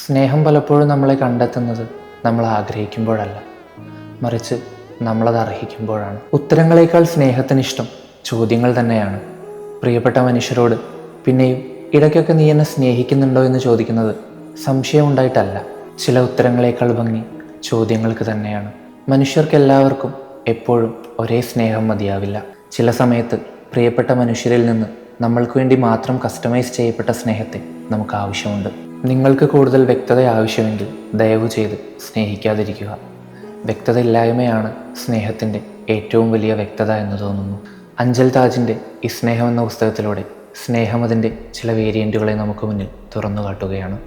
സ്നേഹം പലപ്പോഴും നമ്മളെ കണ്ടെത്തുന്നത് നമ്മൾ ആഗ്രഹിക്കുമ്പോഴല്ല, മറിച്ച് നമ്മളത് അർഹിക്കുമ്പോഴാണ്. ഉത്തരങ്ങളേക്കാൾ സ്നേഹത്തിനിഷ്ടം ചോദ്യങ്ങൾ തന്നെയാണ്. പ്രിയപ്പെട്ട മനുഷ്യരോട് പിന്നെയും ഇടയ്ക്കൊക്കെ നീ എന്നെ സ്നേഹിക്കുന്നുണ്ടോ എന്ന് ചോദിക്കുന്നത് സംശയമുണ്ടായിട്ടല്ല. ചില ഉത്തരങ്ങളേക്കാൾ ഭംഗി ചോദ്യങ്ങൾക്ക് തന്നെയാണ്. മനുഷ്യർക്കെല്ലാവർക്കും എപ്പോഴും ഒരേ സ്നേഹം മതിയാവില്ല. ചില സമയത്ത് പ്രിയപ്പെട്ട മനുഷ്യരിൽ നിന്ന് നമ്മൾക്ക് വേണ്ടി മാത്രം കസ്റ്റമൈസ് ചെയ്യപ്പെട്ട സ്നേഹത്തെ നമുക്ക് ആവശ്യമുണ്ട്. നിങ്ങൾക്ക് കൂടുതൽ വ്യക്തത ആവശ്യമെങ്കിൽ ദയവ് ചെയ്ത് സ്നേഹിക്കാതിരിക്കുക. വ്യക്തതയില്ലായ്മയാണ് സ്നേഹത്തിൻ്റെ ഏറ്റവും വലിയ വ്യക്തത എന്ന് തോന്നുന്നു. അഞ്ചൽ താജിൻ്റെ ഈ സ്നേഹം എന്ന പുസ്തകത്തിലൂടെ സ്നേഹം അതിൻ്റെ ചില വേരിയൻറ്റുകളെ നമുക്ക് മുന്നിൽ തുറന്നു കാട്ടുകയാണ്.